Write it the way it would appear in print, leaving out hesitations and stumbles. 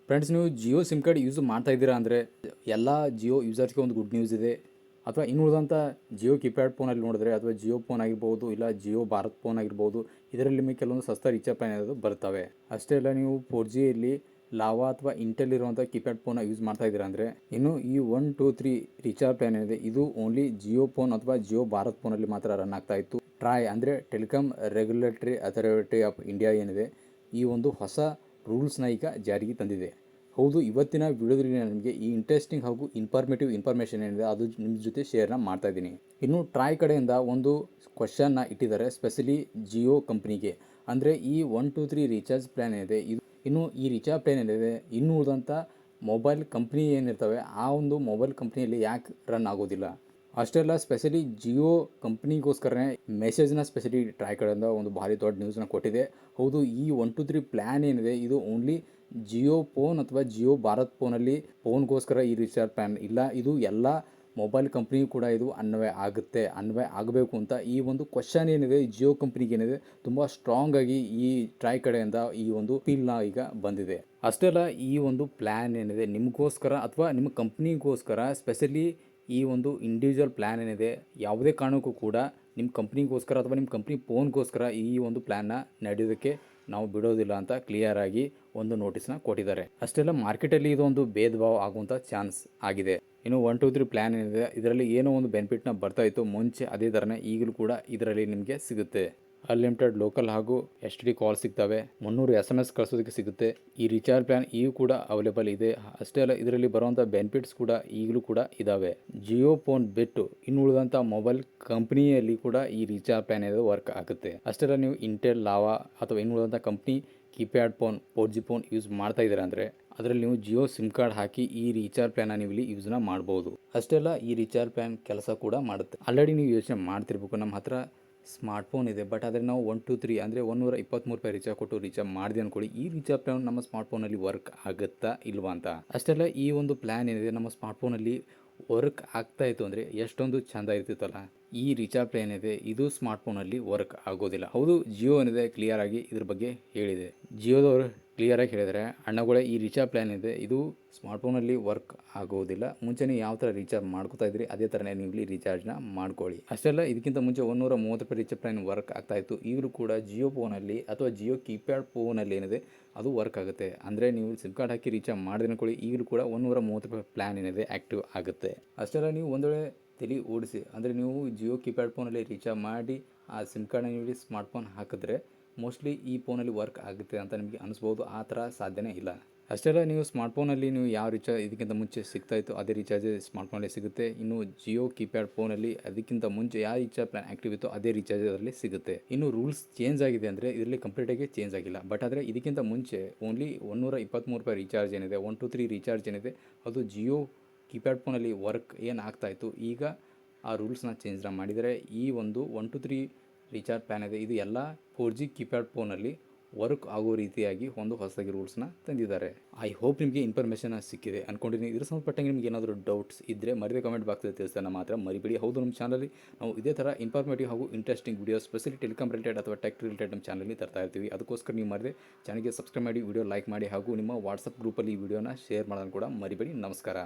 Friends, ನೀವು Jio sim card use ಮಾಡ್ತಾ ಇದ್ದೀರಾ ಅಂದರೆ ಎಲ್ಲ ಜಿಯೋ ಯೂಸರ್ಸ್ಗೆ ಒಂದು ಗುಡ್ ನ್ಯೂಸ್ ಇದೆ. ಅಥವಾ ಇನ್ನು ಉಳಿದಂಥ ಜಿಯೋ ಕೀಪ್ಯಾಡ್ ಫೋನಲ್ಲಿ ನೋಡಿದ್ರೆ ಅಥವಾ ಜಿಯೋ ಫೋನ್ ಆಗಿರ್ಬೋದು, ಇಲ್ಲ ಜಿಯೋ ಭಾರತ್ ಫೋನ್ ಆಗಿರ್ಬೋದು, ಇದರಲ್ಲಿ ನಿಮಗೆ ಕೆಲವೊಂದು ಸಸ್ತಾ ರೀಚಾರ್ಜ್ ಪ್ಲಾನ್ ಅನ್ನೋದು ಬರ್ತವೆ. ಅಷ್ಟೇ ಅಲ್ಲ, ನೀವು 4Gಯಲ್ಲಿ ಲಾವಾ ಅಥವಾ ಇಂಟೆಲ್ ಇರುವಂಥ ಕೀಪ್ಯಾಡ್ ಫೋನ್ ಯೂಸ್ ಮಾಡ್ತಾ ಇದ್ದೀರಾ ಅಂದರೆ ಇನ್ನು ಈ 1, 2, 3 ರೀಚಾರ್ಜ್ ಪ್ಲಾನ್ ಏನಿದೆ ಇದು ಓನ್ಲಿ ಜಿಯೋ ಫೋನ್ ಅಥವಾ ಜಿಯೋ ಭಾರತ್ ಫೋನಲ್ಲಿ ಮಾತ್ರ ರನ್ ಆಗ್ತಾ ಇತ್ತು. ಟ್ರಾಯ್ ಅಂದರೆ telecom regulatory authority of India ಏನಿದೆ, ಈ ಒಂದು ಹೊಸ ರೂಲ್ಸ್ನ ಈಗ ಜಾರಿಗೆ ತಂದಿದೆ. ಹೌದು, ಇವತ್ತಿನ ವಿಡಿಯೋದಲ್ಲಿ ನಾನು ನಿಮಗೆ ಈ ಇಂಟ್ರೆಸ್ಟಿಂಗ್ ಹಾಗೂ ಇನ್ಫಾರ್ಮೇಷನ್ ಏನಿದೆ ಅದು ನಿಮ್ಮ ಜೊತೆ ಶೇರ್ನ ಮಾಡ್ತಾ ಇದ್ದೀನಿ. ಇನ್ನು ಟ್ರಾಯ್ ಕಡೆಯಿಂದ ಒಂದು ಕ್ವಶನ್ನ ಇಟ್ಟಿದ್ದಾರೆ ಸ್ಪೆಷಲಿ ಜಿಯೋ ಕಂಪ್ನಿಗೆ. ಅಂದರೆ ಈ 1, 2, 3 ರೀಚಾರ್ಜ್ ಪ್ಲ್ಯಾನ್ ಏನಿದೆ ಇನ್ನು ಈ ರೀಚಾರ್ಜ್ ಪ್ಲ್ಯಾನ್ ಏನಿದೆ ಇನ್ನು ಉಳಿದಂಥ ಮೊಬೈಲ್ ಕಂಪ್ನಿ ಏನಿರ್ತವೆ ಆ ಒಂದು ಮೊಬೈಲ್ ಕಂಪ್ನಿಯಲ್ಲಿ ಯಾಕೆ ರನ್ ಆಗೋದಿಲ್ಲ. ಅಷ್ಟೇ ಅಲ್ಲ, ಸ್ಪೆಷಲಿ ಜಿಯೋ ಕಂಪ್ನಿಗೋಸ್ಕರನೇ ಮೆಸೇಜ್ನ ಸ್ಪೆಷಲಿ ಟ್ರಾಯ್ ಕಡೆಯಿಂದ ಒಂದು ಭಾರಿ ದೊಡ್ಡ ನ್ಯೂಸ್ನ ಕೊಟ್ಟಿದೆ. ಹೌದು, ಈ 1, 2, 3 ಪ್ಲ್ಯಾನ್ ಏನಿದೆ ಇದು ಓನ್ಲಿ ಜಿಯೋ ಫೋನ್ ಅಥವಾ ಜಿಯೋ ಭಾರತ್ ಫೋನ್ಗೋಸ್ಕರ ಈ ರೀಚಾರ್ಜ್ ಪ್ಲ್ಯಾನ್ ಇಲ್ಲ. ಇದು ಎಲ್ಲ ಮೊಬೈಲ್ ಕಂಪ್ನಿಗೂ ಕೂಡ ಇದು ಅನ್ವಯ ಆಗಬೇಕು ಅಂತ ಈ ಒಂದು ಕ್ವಶನ್ ಏನಿದೆ ಜಿಯೋ ಕಂಪ್ನಿಗೆ ಏನಿದೆ ತುಂಬ ಸ್ಟ್ರಾಂಗ್ ಆಗಿ ಈ ಟ್ರಾಯ್ ಕಡೆಯಿಂದ ಈ ಒಂದು ಫೀಲ್ನ ಈಗ ಬಂದಿದೆ. ಅಷ್ಟೇ ಅಲ್ಲ, ಈ ಒಂದು ಪ್ಲ್ಯಾನ್ ಏನಿದೆ ನಿಮಗೋಸ್ಕರ ಅಥವಾ ನಿಮ್ಮ ಕಂಪ್ನಿಗೋಸ್ಕರ ಸ್ಪೆಷಲಿ ಈ ಒಂದು ಇಂಡಿವಿಜುವಲ್ ಪ್ಲ್ಯಾನ್ ಏನಿದೆ ಯಾವುದೇ ಕಾರಣಕ್ಕೂ ಕೂಡ ನಿಮ್ಮ ಕಂಪ್ನಿಗೋಸ್ಕರ ಅಥವಾ ನಿಮ್ಮ ಕಂಪ್ನಿ ಫೋನ್ಗೋಸ್ಕರ ಈ ಒಂದು ಪ್ಲ್ಯಾನ್ನ ನಡೆಯೋದಕ್ಕೆ ನಾವು ಬಿಡೋದಿಲ್ಲ ಅಂತ ಕ್ಲಿಯರ್ ಆಗಿ ಒಂದು ನೋಟಿಸ್ನ ಕೊಟ್ಟಿದ್ದಾರೆ. ಅಷ್ಟೆಲ್ಲ ಮಾರ್ಕೆಟಲ್ಲಿ ಇದೊಂದು ಭೇದ ಭಾವ ಆಗುವಂಥ ಚಾನ್ಸ್ ಆಗಿದೆ. ಇನ್ನು 1, 2, 3 ಪ್ಲ್ಯಾನ್ ಏನಿದೆ ಇದರಲ್ಲಿ ಏನೋ ಒಂದು ಬೆನಿಫಿಟ್ನ ಬರ್ತಾ ಇತ್ತು ಮುಂಚೆ, ಅದೇ ಥರನೇ ಈಗಲೂ ಕೂಡ ಇದರಲ್ಲಿ ನಿಮಗೆ ಸಿಗುತ್ತೆ. ಅನ್ಲಿಮಿಟೆಡ್ ಲೋಕಲ್ ಹಾಗೂ STD ಕಾಲ್ ಸಿಗ್ತವೆ, 300 SMS ಕಳಿಸೋದಕ್ಕೆ ಸಿಗುತ್ತೆ. ಈ ರೀಚಾರ್ಜ್ ಪ್ಲ್ಯಾನ್ ಈಗ ಕೂಡ ಅವೈಲೇಬಲ್ ಇದೆ. ಅಷ್ಟೇ ಅಲ್ಲ, ಇದರಲ್ಲಿ ಬರುವಂಥ ಬೆನಿಫಿಟ್ಸ್ ಕೂಡ ಈಗಲೂ ಕೂಡ ಇದ್ದಾವೆ. ಜಿಯೋ ಫೋನ್ ಬಿಟ್ಟು ಇನ್ನು ಉಳಿದಂಥ ಮೊಬೈಲ್ ಕಂಪ್ನಿಯಲ್ಲಿ ಕೂಡ ಈ ರೀಚಾರ್ಜ್ ಪ್ಲ್ಯಾನ್ ಏನಿದೆ ವರ್ಕ್ ಆಗುತ್ತೆ. ಅಷ್ಟೇ ಅಲ್ಲ, ನೀವು ಇಂಟೆಲ್, ಲಾವಾ ಅಥವಾ ಇನ್ನು ಉಳಿದಂಥ company keypad phone 4G phone use ಮಾಡ್ತಾ ಇದ್ದೀರಾ ಅಂದರೆ ಅದರಲ್ಲಿ ನೀವು ಜಿಯೋ ಸಿಮ್ ಕಾರ್ಡ್ ಹಾಕಿ ಈ ರೀಚಾರ್ಜ್ ಪ್ಲ್ಯಾನ್ನ ನೀವು ಇಲ್ಲಿ ಯೂಸ್ನ ಮಾಡ್ಬೋದು. ಅಷ್ಟೇ ಅಲ್ಲ, ಈ ರೀಚಾರ್ಜ್ ಪ್ಲ್ಯಾನ್ ಕೆಲಸ ಕೂಡ ಮಾಡುತ್ತೆ. ಆಲ್ರೆಡಿ ನೀವು ಯೋಚನೆ ಮಾಡ್ತಿರ್ಬೇಕು, ನಮ್ಮ ಹತ್ರ ಸ್ಮಾರ್ಟ್ಫೋನ್ ಇದೆ ಬಟ್ ಆದರೆ ನಾವು 1, 2, 3 ಅಂದರೆ ₹123 ರೀಚಾರ್ಜ್ ಕೊಟ್ಟು ರೀಚಾರ್ಜ್ ಮಾಡಿದೆ ಅಂದ್ಕೊಳ್ಳಿ, ಈ ರೀಚಾರ್ಜ್ ಪ್ಲ್ಯಾನ್ ನಮ್ಮ ಸ್ಮಾರ್ಟ್ಫೋನಲ್ಲಿ ವರ್ಕ್ ಆಗುತ್ತಾ ಇಲ್ವಾ ಅಂತ. ಅಷ್ಟೇ ಅಲ್ಲ, ಈ ಒಂದು ಪ್ಲ್ಯಾನ್ ಏನಿದೆ ನಮ್ಮ ಸ್ಮಾರ್ಟ್ಫೋನಲ್ಲಿ ವರ್ಕ್ ಆಗ್ತಾ ಇತ್ತು ಅಂದರೆ ಎಷ್ಟೊಂದು ಚೆಂದ ಇರ್ತಿತ್ತಲ್ಲ. ಈ ರೀಚಾರ್ಜ್ ಪ್ಲ್ಯಾನ್ ಏನಿದೆ ಇದು ಸ್ಮಾರ್ಟ್ಫೋನಲ್ಲಿ ವರ್ಕ್ ಆಗೋದಿಲ್ಲ. ಹೌದು, ಜಿಯೋ ಏನಿದೆ ಕ್ಲಿಯರ್ ಆಗಿ ಇದ್ರ ಬಗ್ಗೆ ಹೇಳಿದೆ. ಜಿಯೋದವರು ಕ್ಲಿಯರ್ ಆಗಿ ಹೇಳಿದರೆ, ಅಣ್ಣಗಳೇ ಈ ರೀಚಾರ್ಜ್ ಪ್ಲ್ಯಾನ್ ಇದೆ ಇದು ಸ್ಮಾರ್ಟ್ಫೋನಲ್ಲಿ ವರ್ಕ್ ಆಗೋದಿಲ್ಲ. ಮುಂಚೆನೇ ಯಾವ ಥರ ರೀಚಾರ್ಜ್ ಮಾಡ್ಕೋತಾ ಇದ್ರಿ ಅದೇ ಥರನೇ ನೀವು ಇಲ್ಲಿ ರೀಚಾರ್ಜ್ನ ಮಾಡ್ಕೊಳ್ಳಿ. ಅಷ್ಟೇ ಅಲ್ಲ, ಇದಕ್ಕಿಂತ ಮುಂಚೆ ₹130 ರೀಚಾರ್ಜ್ ಪ್ಲ್ಯಾನ್ ವರ್ಕ್ ಆಗ್ತಾ ಇತ್ತು. ಈಗಲೂ ಕೂಡ ಜಿಯೋ ಫೋನಲ್ಲಿ ಅಥವಾ ಜಿಯೋ ಕೀಪ್ಯಾಡ್ ಫೋನಲ್ಲಿ ಏನಿದೆ ಅದು ವರ್ಕ್ ಆಗುತ್ತೆ. ಅಂದರೆ ನೀವು ಸಿಮ್ ಕಾರ್ಡ್ ಹಾಕಿ ರೀಚಾರ್ಜ್ ಮಾಡಿದ್ರೆ ಅಂದ್ಕೊಳ್ಳಿ, ಈಗಲೂ ಕೂಡ ₹130 ಪ್ಲ್ಯಾನ್ ಏನಿದೆ ಆ್ಯಕ್ಟಿವ್ ಆಗುತ್ತೆ. ಅಷ್ಟೇ ಅಲ್ಲ, ನೀವು ಒಂದು ವೇಳೆ ತಲೆ ಓಡಿಸಿ ಅಂದರೆ ನೀವು ಜಿಯೋ ಕೀಪ್ಯಾಡ್ ಫೋನಲ್ಲಿ ರೀಚಾರ್ಜ್ ಮಾಡಿ ಆ ಸಿಮ್ ಕಾರ್ಡ್ನ ನೀವು ಸ್ಮಾರ್ಟ್ಫೋನ್ ಹಾಕಿದ್ರೆ ಮೋಸ್ಟ್ಲಿ ಈ ಫೋನಲ್ಲಿ ವರ್ಕ್ ಆಗುತ್ತೆ ಅಂತ ನಿಮಗೆ ಅನಿಸ್ಬೋದು. ಆ ಥರ ಸಾಧ್ಯನೇ ಇಲ್ಲ. ಅಷ್ಟೇ ಅಲ್ಲ, ನೀವು ಸ್ಮಾರ್ಟ್ಫೋನಲ್ಲಿ ನೀವು ಯಾವ ರೀಚಾರ್ಜ್ ಇದಕ್ಕಿಂತ ಮುಂಚೆ ಸಿಗ್ತಾಯಿತ್ತು ಅದೇ ರೀಚಾರ್ಜ್ ಸ್ಮಾರ್ಟ್ಫೋನಲ್ಲಿ ಸಿಗುತ್ತೆ. ಇನ್ನು ಜಿಯೋ ಕೀಪ್ಯಾಡ್ ಫೋನಲ್ಲಿ ಅದಕ್ಕಿಂತ ಮುಂಚೆ ಯಾವ ರೀಚಾರ್ಜ್ ಪ್ಲ್ಯಾನ್ ಆ್ಯಕ್ಟಿವ್ ಇತ್ತು ಅದೇ ರೀಚಾರ್ಜ್ ಅದರಲ್ಲಿ ಸಿಗುತ್ತೆ. ಇನ್ನು ರೂಲ್ಸ್ ಚೇಂಜ್ ಆಗಿದೆ ಅಂದರೆ ಇದರಲ್ಲಿ ಕಂಪ್ಲೀಟಾಗಿ ಚೇಂಜ್ ಆಗಿಲ್ಲ. ಬಟ್ ಆದರೆ ಇದಕ್ಕಿಂತ ಮುಂಚೆ ಓನ್ಲಿ ₹123 ರೀಚಾರ್ಜ್ ಏನಿದೆ 1, 2, 3 ರೀಚಾರ್ಜ್ ಏನಿದೆ ಅದು ಜಿಯೋ ಕೀಪ್ಯಾಡ್ ಫೋನಲ್ಲಿ ವರ್ಕ್ ಏನು ಆಗ್ತಾಯಿತ್ತು, ಈಗ ಆ ರೂಲ್ಸ್ನ ಚೇಂಜ್ನ ಮಾಡಿದರೆ ಈ ಒಂದು 1, 2, 3 ರೀಚಾರ್ಜ್ ಪ್ಲ್ಯಾನ್ ಇದೆ ಇದು ಎಲ್ಲ 4G ಕೀಪ್ಯಾಡ್ ಫೋನಲ್ಲಿ ವರ್ಕ್ ಆಗೋ ರೀತಿಯಾಗಿ ಒಂದು ಹೊಸದಾಗಿ ರೂಲ್ಸ್ನ ತಂದಿದ್ದಾರೆ. ಐ ಹೋಪ್ ನಿಮಗೆ ಇನ್ಫಾರ್ಮೇಷನ್ ಸಿಕ್ಕಿದೆ ಅಂದ್ಕೊಂಡಿದ್ದೀನಿ. ಇದ್ರ ಸಂಬಂಧಪಟ್ಟಂಗೆ ನಿಮಗೆ ಏನಾದರೂ ಡೌಟ್ಸ್ ಇದ್ದರೆ ಮರಿದೇ ಕಮೆಂಟ್ ಬಾಕ್ಸಲ್ಲಿ ತಿಳಿಸೋಣ ಮಾತ್ರ ಮರಿಬೇಡಿ. ಹೌದು, ನಮ್ಮ ಚಾನಲಲ್ಲಿ ನಾವು ಇದೇ ಥರ ಇನ್ಫಾರ್ಮೇಟಿವ್ ಹಾಗೂ interesting videos specially telecom related ಅಥವಾ ಟೆಕ್ ರಿಲೇಟೆಡ್ ನಮ್ಮ ಚಾನಲಲ್ಲಿ ತರ್ತಾ ಇರ್ತೀವಿ. ಅದಕ್ಕೋಸ್ಕರ ನೀವು ಮರಿದೇ ಚಾನಲ್ಗೆ ಸಬ್ಸ್ಕ್ರೈಬ್ ಮಾಡಿ, ವಿಡಿಯೋ ಲೈಕ್ ಮಾಡಿ ಹಾಗೂ ನಿಮ್ಮ ವಾಟ್ಸಪ್ ಗ್ರೂಪಲ್ಲಿ ಈ ವಿಡಿಯೋನ ಶೇರ್ ಮಾಡೋದನ್ನು ಕೂಡ ಮರಿಬೇಡಿ. ನಮಸ್ಕಾರ.